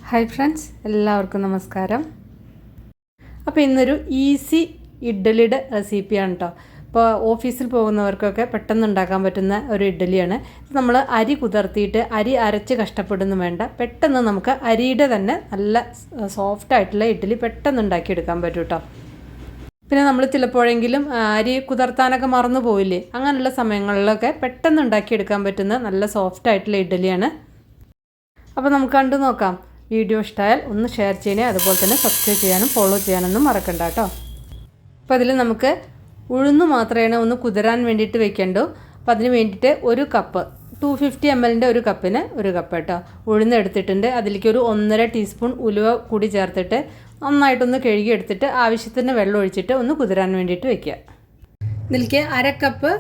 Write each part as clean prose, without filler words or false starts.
Hi friends, എല്ലാവർക്കും നമസ്കാരം. അപ്പോൾ ഇന്നൊരു ഈസി ഇഡ്ഡലിയുടെ റെസിപ്പിയാണ് കേട്ടോ. ഇപ്പോൾ ഓഫീസിൽ പോകുന്നവർക്കൊക്കെ പെട്ടെന്ന് ഉണ്ടാക്കാൻ പറ്റുന്ന ഒരു ഇഡ്ഡലിയാണ്. നമ്മൾ അരി കുതിർത്തിയിട്ട് അരി അരച്ച് കഷ്ടപ്പെടുന്നു വേണ്ട, പെട്ടെന്ന് നമുക്ക് അരിയുടെ തന്നെ നല്ല സോഫ്റ്റായിട്ടുള്ള ഇഡ്ഡലി പെട്ടെന്ന് ഉണ്ടാക്കിയെടുക്കാൻ പറ്റും കേട്ടോ. പിന്നെ നമ്മൾ ചിലപ്പോഴെങ്കിലും അരി കുതിർത്താനൊക്കെ മറന്നു പോയില്ലേ, അങ്ങനെയുള്ള സമയങ്ങളിലൊക്കെ പെട്ടെന്ന് ഉണ്ടാക്കിയെടുക്കാൻ പറ്റുന്ന നല്ല സോഫ്റ്റായിട്ടുള്ള ഇഡ്ഡലിയാണ്. അപ്പോൾ നമുക്ക് കണ്ടു നോക്കാം. വീഡിയോ ഇഷ്ടമായാൽ ഒന്ന് ഷെയർ ചെയ്യാനും അതുപോലെ തന്നെ സബ്സ്ക്രൈബ് ചെയ്യാനും ഫോളോ ചെയ്യാനൊന്നും മറക്കണ്ട കേട്ടോ. അപ്പോൾ അതിൽ നമുക്ക് ഉഴുന്ന് മാത്രമേ ഒന്ന് കുതിരാൻ വേണ്ടിയിട്ട് വെക്കേണ്ടൂ. അപ്പോൾ അതിന് വേണ്ടിയിട്ട് ഒരു കപ്പ് 250 ml ഒരു കപ്പിന് ഒരു കപ്പ് കേട്ടോ ഉഴുന്ന് എടുത്തിട്ടുണ്ട്. അതിലേക്ക് ഒരു 1.5 ടീസ്പൂൺ ഉലുവ കൂടി ചേർത്തിട്ട് നന്നായിട്ടൊന്ന് കഴുകി എടുത്തിട്ട് ആവശ്യത്തിന് വെള്ളം ഒഴിച്ചിട്ട് ഒന്ന് കുതിരാൻ വേണ്ടിയിട്ട് വെക്കുക. ഇതിലേക്ക് അര കപ്പ്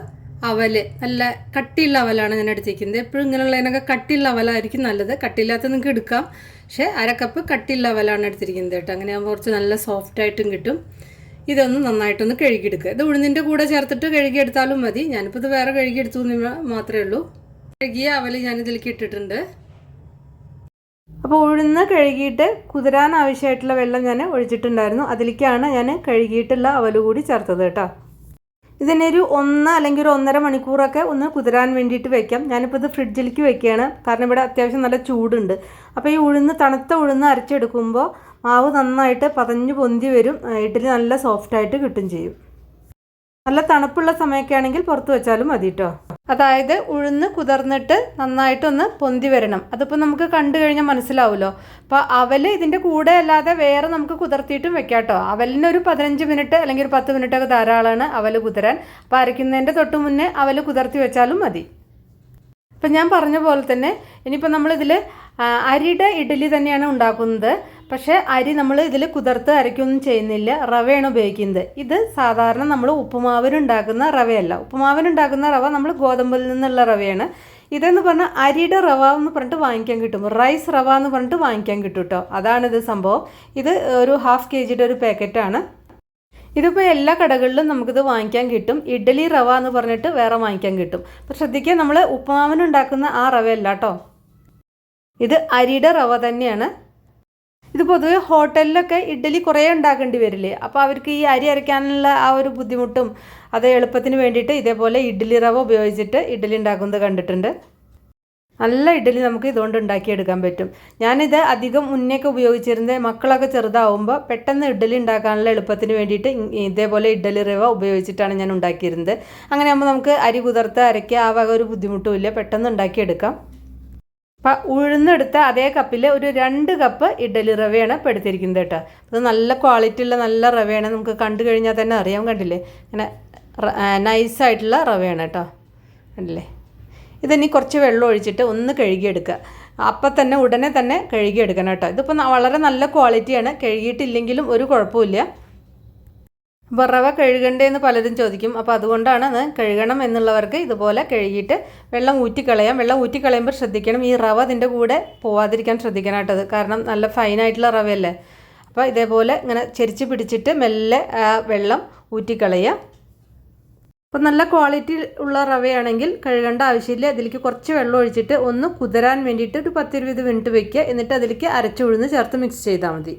അവൽ, നല്ല കട്ടിയുള്ള അവലാണ് ഞാൻ എടുത്തിരിക്കുന്നത്. എപ്പോഴും ഇങ്ങനെയുള്ളതിനൊക്കെ കട്ടിയുള്ള അവലായിരിക്കും നല്ലത്. കട്ടിയില്ലാത്ത നിങ്ങൾക്ക് എടുക്കാം, പക്ഷേ അര കപ്പ് കട്ടിയുള്ള അവലാണ് എടുത്തിരിക്കുന്നത് കേട്ടോ. അങ്ങനെ ആകുമ്പോൾ കുറച്ച് നല്ല സോഫ്റ്റായിട്ടും കിട്ടും. ഇതൊന്ന് നന്നായിട്ടൊന്ന് കഴുകിയെടുക്കുക. ഇത് ഉഴുന്നിൻ്റെ കൂടെ ചേർത്തിട്ട് കഴുകിയെടുത്താലും മതി. ഞാനിപ്പോൾ ഇത് വേറെ കഴുകിയെടുത്തു മാത്രമേ ഉള്ളൂ. കഴുകിയ അവൽ ഞാനിതിലേക്ക് ഇട്ടിട്ടുണ്ട്. അപ്പോൾ ഉഴുന്ന് കഴുകിയിട്ട് കുതിരാൻ ആവശ്യമായിട്ടുള്ള വെള്ളം ഞാൻ ഒഴിച്ചിട്ടുണ്ടായിരുന്നു. അതിലേക്കാണ് ഞാൻ കഴുകിയിട്ടുള്ള അവൽ കൂടി ചേർത്തത് കേട്ടോ. ഇതിനൊരു 1 അല്ലെങ്കിൽ ഒരു 1.5 മണിക്കൂറൊക്കെ ഒന്ന് കുതിരാൻ വേണ്ടിയിട്ട് വെക്കാം. ഞാനിപ്പോൾ ഇത് ഫ്രിഡ്ജിലേക്ക് വെക്കുകയാണ്, കാരണം ഇവിടെ അത്യാവശ്യം നല്ല ചൂടുണ്ട്. അപ്പോൾ ഈ തണുത്ത ഉഴുന്ന് അരച്ചെടുക്കുമ്പോൾ മാവ് നന്നായിട്ട് പതഞ്ഞ് പൊന്തി വരും, ഇഡ്ഡലി നല്ല സോഫ്റ്റായിട്ട് കിട്ടും ചെയ്യും. നല്ല തണുപ്പുള്ള സമയമൊക്കെ ആണെങ്കിൽ പുറത്ത് വെച്ചാലും മതി കേട്ടോ. അതായത് ഉഴുന്ന് കുതിർന്നിട്ട് നന്നായിട്ടൊന്ന് പൊന്തി വരണം. അതിപ്പോൾ നമുക്ക് കണ്ടു കഴിഞ്ഞാൽ മനസ്സിലാവുമല്ലോ. അപ്പോൾ അവൽ ഇതിൻ്റെ കൂടെ അല്ലാതെ വേറെ നമുക്ക് കുതിർത്തിയിട്ടും വെക്കാം കേട്ടോ. അവലിനൊരു 15 മിനിറ്റ് അല്ലെങ്കിൽ ഒരു 10 മിനിറ്റൊക്കെ ധാരാളമാണ് അവൽ കുതിരാൻ. അപ്പോൾ അരയ്ക്കുന്നതിൻ്റെ തൊട്ട് മുന്നേ അവൽ കുതിർത്തി വെച്ചാലും മതി. ഇപ്പം ഞാൻ പറഞ്ഞ പോലെ തന്നെ ഇനിയിപ്പോൾ നമ്മളിതിൽ അരിയുടെ ഇഡ്ഡലി തന്നെയാണ് ഉണ്ടാക്കുന്നത്. പക്ഷേ അരി നമ്മൾ ഇതിൽ കുതിർത്ത് അരയ്ക്കൊന്നും ചെയ്യുന്നില്ല, റവയാണ് ഉപയോഗിക്കുന്നത്. ഇത് സാധാരണ നമ്മൾ ഉപ്പുമാവിനുണ്ടാക്കുന്ന റവയല്ല. ഉപ്പുമാവിനുണ്ടാക്കുന്ന റവ നമ്മൾ ഗോതമ്പിൽ നിന്നുള്ള റവയാണ്. ഇതെന്ന് പറഞ്ഞാൽ അരിയുടെ റവ എന്ന് പറഞ്ഞിട്ട് വാങ്ങിക്കാൻ കിട്ടും, റൈസ് റവ എന്ന് പറഞ്ഞിട്ട് വാങ്ങിക്കാൻ കിട്ടും കേട്ടോ. അതാണിത് സംഭവം. ഇത് ഒരു 1/2 kg ഒരു പാക്കറ്റാണ്. ഇതിപ്പോൾ എല്ലാ കടകളിലും നമുക്കിത് വാങ്ങിക്കാൻ കിട്ടും. ഇഡ്ഡലി റവ എന്ന് പറഞ്ഞിട്ട് വേറെ വാങ്ങിക്കാൻ കിട്ടും. അപ്പോൾ ശ്രദ്ധിക്കുക, നമ്മൾ ഉപ്പുമാവിനുണ്ടാക്കുന്ന ആ റവയല്ല കേട്ടോ, ഇത് അരിയുടെ റവ തന്നെയാണ്. ഇത് പൊതുവെ ഹോട്ടലിലൊക്കെ ഇഡ്ഡലി കുറേ ഉണ്ടാക്കേണ്ടി വരില്ലേ, അപ്പോൾ അവർക്ക് ഈ അരി അരയ്ക്കാനുള്ള ആ ഒരു ബുദ്ധിമുട്ടും അത് എളുപ്പത്തിന് വേണ്ടിയിട്ട് ഇതേപോലെ ഇഡ്ഡലി റവ ഉപയോഗിച്ചിട്ട് ഇഡ്ഡലി ഉണ്ടാക്കുന്നത് കണ്ടിട്ടുണ്ട്. നല്ല ഇഡ്ഡലി നമുക്ക് ഇതുകൊണ്ട് ഉണ്ടാക്കിയെടുക്കാൻ പറ്റും. ഞാനിത് അധികം മുന്നേക്ക് ഉപയോഗിച്ചിരുന്നത് മക്കളൊക്കെ ചെറുതാവുമ്പോൾ പെട്ടെന്ന് ഇഡ്ഡലി ഉണ്ടാക്കാനുള്ള എളുപ്പത്തിന് വേണ്ടിയിട്ട് ഇതേപോലെ ഇഡ്ഡലി റവ ഉപയോഗിച്ചിട്ടാണ് ഞാൻ ഉണ്ടാക്കിയിരുന്നത്. അങ്ങനെ ആകുമ്പോൾ നമുക്ക് അരി കുതിർത്ത് അരയ്ക്കുക ആ വക ഒരു ബുദ്ധിമുട്ടും ഇല്ല, പെട്ടെന്ന് ഉണ്ടാക്കിയെടുക്കാം. അപ്പം ഉഴുന്നെടുത്ത അതേ കപ്പിൽ ഒരു 2 കപ്പ് ഇഡ്ഡലി റവയാണ് ഇപ്പോൾ എടുത്തിരിക്കുന്നത് കേട്ടോ. അത് നല്ല ക്വാളിറ്റി ഉള്ള നല്ല റവയാണ്, നമുക്ക് കണ്ടു കഴിഞ്ഞാൽ തന്നെ അറിയാൻ, കണ്ടില്ലേ, ഇങ്ങനെ നൈസായിട്ടുള്ള റവയാണ് കേട്ടോ, കണ്ടില്ലേ. ഇതിനി കുറച്ച് വെള്ളം ഒഴിച്ചിട്ട് ഒന്ന് കഴുകിയെടുക്കുക. അപ്പം തന്നെ ഉടനെ തന്നെ കഴുകിയെടുക്കണം കേട്ടോ. ഇതിപ്പോൾ വളരെ നല്ല ക്വാളിറ്റിയാണ്, കഴുകിയിട്ടില്ലെങ്കിലും ഒരു കുഴപ്പമില്ല. അപ്പോൾ റവ കഴുകണ്ടേന്ന് പലരും ചോദിക്കും. അപ്പോൾ അതുകൊണ്ടാണ് അത് കഴുകണം എന്നുള്ളവർക്ക് ഇതുപോലെ കഴുകിയിട്ട് വെള്ളം ഊറ്റിക്കളയാം. വെള്ളം ഊറ്റിക്കളയുമ്പോൾ ശ്രദ്ധിക്കണം, ഈ റവ അതിൻ്റെ കൂടെ പോവാതിരിക്കാൻ ശ്രദ്ധിക്കണം കേട്ടോ. അത് കാരണം നല്ല ഫൈനായിട്ടുള്ള റവയല്ലേ. അപ്പോൾ ഇതേപോലെ ഇങ്ങനെ ചെരിച്ച് പിടിച്ചിട്ട് മെല്ലെ വെള്ളം ഊറ്റിക്കളയുക. അപ്പോൾ നല്ല ക്വാളിറ്റി ഉള്ള റവയാണെങ്കിൽ കഴുകേണ്ട ആവശ്യമില്ല. അതിലേക്ക് കുറച്ച് വെള്ളം ഒഴിച്ചിട്ട് ഒന്ന് കുതിരാൻ വേണ്ടിയിട്ട് ഒരു 10-20 മിനിറ്റ് വെക്കുക. എന്നിട്ട് അതിലേക്ക് അരച്ചുഴുന്ന് ചേർത്ത് മിക്സ് ചെയ്താൽ മതി.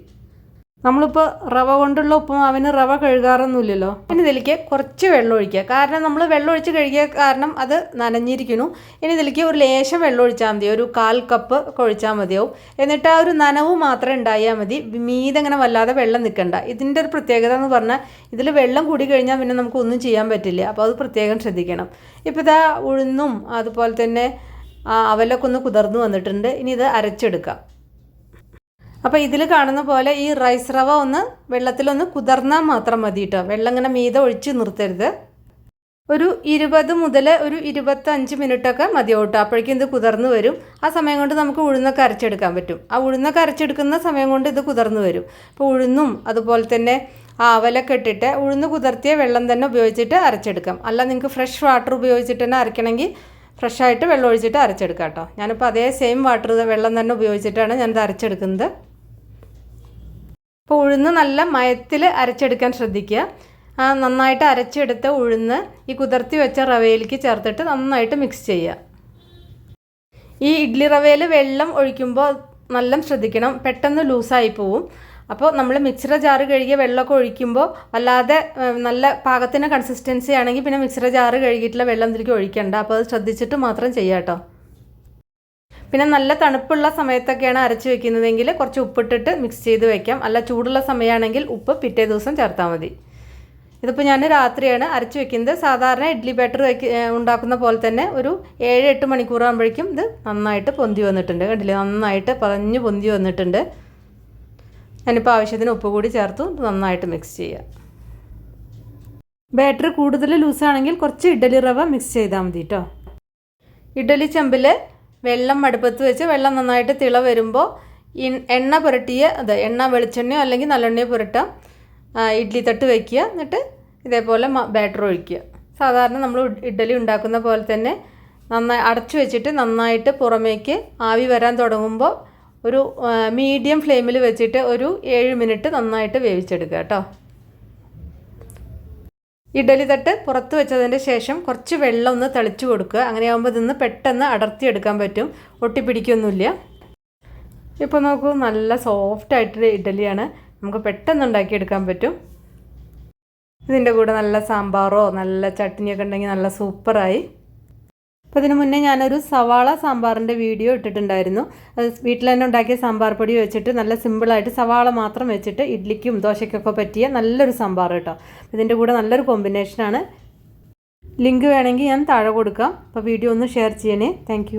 നമ്മളിപ്പോൾ റവ കൊണ്ടുള്ള ഉപ്പുമാവിന് റവ കഴുകാറൊന്നുമില്ലല്ലോ. ഇനി ഇതിലേക്ക് കുറച്ച് വെള്ളം ഒഴിക്കുക, കാരണം നമ്മൾ വെള്ളം ഒഴിച്ച് കഴുകിയ കാരണം അത് നനഞ്ഞിരിക്കുന്നു. ഇനി ഇതിലേക്ക് ഒരു ലേശം വെള്ളം ഒഴിച്ചാൽ മതി, ഒരു 1/4 കപ്പ് ഒക്കെ ഒഴിച്ചാൽ മതിയാവും. എന്നിട്ട് ആ ഒരു നനവ് മാത്രം ഉണ്ടായാൽ മതി, മീതെ അങ്ങനെ വല്ലാതെ വെള്ളം നിൽക്കണ്ട. ഇതിൻ്റെ ഒരു പ്രത്യേകത എന്ന് പറഞ്ഞാൽ ഇതിൽ വെള്ളം കൂടി കഴിഞ്ഞാൽ പിന്നെ നമുക്കൊന്നും ചെയ്യാൻ പറ്റില്ല. അപ്പോൾ അത് പ്രത്യേകം ശ്രദ്ധിക്കണം. ഇപ്പോൾ ഇതാ ഉഴുന്നും അതുപോലെ തന്നെ അവലൊക്കെ ഒന്ന് കുതിർന്ന് വന്നിട്ടുണ്ട്. ഇനി ഇത് അരച്ചെടുക്കാം. അപ്പോൾ ഇതിൽ കാണുന്ന പോലെ ഈ റൈസ് റവ ഒന്ന് വെള്ളത്തിലൊന്ന് കുതിർന്നാൽ മാത്രം മതി കേട്ടോ. വെള്ളം ഇങ്ങനെ മീതെ ഒഴിച്ച് നിർത്തരുത്. ഒരു 20 മുതൽ ഒരു 25 മിനിറ്റൊക്കെ മതിയാവും കേട്ടോ. അപ്പോഴേക്കും ഇത് കുതിർന്ന് വരും. ആ സമയം കൊണ്ട് നമുക്ക് ഉഴുന്നൊക്കെ അരച്ചെടുക്കാൻ പറ്റും. ആ ഉഴുന്നൊക്കെ അരച്ചെടുക്കുന്ന സമയം കൊണ്ട് ഇത് കുതിർന്ന് വരും. അപ്പോൾ ഉഴുന്നും അതുപോലെ തന്നെ ആ അവലൊക്കെ ഇട്ടിട്ട് ഉഴുന്ന് കുതിർത്തിയ വെള്ളം തന്നെ ഉപയോഗിച്ചിട്ട് അരച്ചെടുക്കാം. അല്ല നിങ്ങൾക്ക് ഫ്രഷ് വാട്ടർ ഉപയോഗിച്ചിട്ട് തന്നെ അരയ്ക്കണമെങ്കിൽ ഫ്രഷായിട്ട് വെള്ളം ഒഴിച്ചിട്ട് അരച്ചെടുക്കാം കേട്ടോ. ഞാനിപ്പോൾ അതേ സെയിം വെള്ളം തന്നെ ഉപയോഗിച്ചിട്ടാണ് ഞാനിത് അരച്ചെടുക്കുന്നത്. അപ്പോൾ ഉഴുന്ന് നല്ല മയത്തിൽ അരച്ചെടുക്കാൻ ശ്രദ്ധിക്കുക. നന്നായിട്ട് അരച്ചെടുത്ത ഉഴുന്ന് ഈ കുതിർത്തി വെച്ച റവയിലേക്ക് ചേർത്തിട്ട് നന്നായിട്ട് മിക്സ് ചെയ്യുക. ഈ ഇഡ്ഡലി റവയിൽ വെള്ളം ഒഴിക്കുമ്പോൾ നല്ല ശ്രദ്ധിക്കണം, പെട്ടെന്ന് ലൂസായി പോവും. അപ്പോൾ നമ്മൾ മിക്സിയുടെ ജാറ് കഴുകിയ വെള്ളമൊക്കെ ഒഴിക്കുമ്പോൾ അല്ലാതെ നല്ല പാകത്തിന് കൺസിസ്റ്റൻസി ആണെങ്കിൽ പിന്നെ മിക്സിയുടെ ജാറ് കഴുകിയിട്ടുള്ള വെള്ളം ഇതിലേക്ക് ഒഴിക്കണ്ട. അപ്പോൾ അത് ശ്രദ്ധിച്ചിട്ട് മാത്രം ചെയ്യാം കേട്ടോ. പിന്നെ നല്ല തണുപ്പുള്ള സമയത്തൊക്കെയാണ് അരച്ച് വെക്കുന്നതെങ്കിൽ കുറച്ച് ഉപ്പിട്ടിട്ട് മിക്സ് ചെയ്ത് വെക്കാം. അല്ല ചൂടുള്ള സമയമാണെങ്കിൽ ഉപ്പ് പിറ്റേ ദിവസം ചേർത്താൽ മതി. ഇതിപ്പോൾ ഞാൻ രാത്രിയാണ് അരച്ച് വെക്കുന്നത്. സാധാരണ ഇഡ്ഡലി ബാറ്റർ ഉണ്ടാക്കുന്ന പോലെ തന്നെ ഒരു 7-8 മണിക്കൂറാകുമ്പോഴേക്കും ഇത് നന്നായിട്ട് പൊന്തി വന്നിട്ടുണ്ട്. കണ്ടില്ലേ, നന്നായിട്ട് പതഞ്ഞ് പൊന്തി വന്നിട്ടുണ്ട്. ഞാനിപ്പോൾ ആവശ്യത്തിന് ഉപ്പ് കൂടി ചേർത്തു നന്നായിട്ട് മിക്സ് ചെയ്യാം. ബാറ്റർ കൂടുതൽ ലൂസാണെങ്കിൽ കുറച്ച് ഇഡ്ഡലി റവ മിക്സ് ചെയ്താൽ മതി കേട്ടോ. ഇഡ്ഡലി ചെമ്പിൽ വെള്ളം അടുപ്പത്ത് വെച്ച് വെള്ളം നന്നായിട്ട് തിള വരുമ്പോൾ എണ്ണ പുരട്ടിയ എണ്ണ വെളിച്ചെണ്ണയോ അല്ലെങ്കിൽ നല്ലെണ്ണയോ പുരട്ടാം. ഇഡ്ഡലി തട്ട് വയ്ക്കുക, എന്നിട്ട് ഇതേപോലെ ബാറ്റർ ഒഴിക്കുക. സാധാരണ നമ്മൾ ഇഡ്ഡലി ഉണ്ടാക്കുന്ന പോലെ തന്നെ നന്നായി അടച്ചു വെച്ചിട്ട് നന്നായിട്ട് പുറമേക്ക് ആവി വരാൻ തുടങ്ങുമ്പോൾ ഒരു മീഡിയം ഫ്ലെയിമിൽ വെച്ചിട്ട് ഒരു 7 മിനിറ്റ് നന്നായിട്ട് വേവിച്ചെടുക്കുക കേട്ടോ. ഇഡ്ഡലി തട്ട് പുറത്ത് വെച്ചതിൻ്റെ ശേഷം കുറച്ച് വെള്ളം ഒന്ന് തളിച്ച് കൊടുക്കുക. അങ്ങനെയാകുമ്പോൾ ഇതൊന്ന് പെട്ടെന്ന് അടർത്തിയെടുക്കാൻ പറ്റും, ഒട്ടിപ്പിടിക്കൊന്നുമില്ല. ഇപ്പോൾ നോക്കൂ, നല്ല സോഫ്റ്റായിട്ടൊരു ഇഡ്ഡലിയാണ്, നമുക്ക് പെട്ടെന്ന് ഉണ്ടാക്കിയെടുക്കാൻ പറ്റും. ഇതിൻ്റെ കൂടെ നല്ല സാമ്പാറോ നല്ല ചട്നിയൊക്കെ ഉണ്ടെങ്കിൽ നല്ല സൂപ്പറായി. അപ്പോൾ ഇതിന് മുന്നേ ഞാനൊരു സവാള സാമ്പാറിൻ്റെ വീഡിയോ ഇട്ടിട്ടുണ്ടായിരുന്നു. അത് വീട്ടിൽ തന്നെ ഉണ്ടാക്കിയ സാമ്പാർ പൊടി വെച്ചിട്ട് നല്ല സിമ്പിളായിട്ട് സവാള മാത്രം വെച്ചിട്ട് ഇഡ്ലിക്കും ദോശയ്ക്കൊക്കെ പറ്റിയ നല്ലൊരു സാമ്പാർ കേട്ടോ. ഇതിൻ്റെ കൂടെ നല്ലൊരു കോമ്പിനേഷനാണ്. ലിങ്ക് വേണമെങ്കിൽ ഞാൻ താഴെ കൊടുക്കാം. അപ്പോൾ വീഡിയോ ഒന്ന് ഷെയർ ചെയ്യണേ. താങ്ക്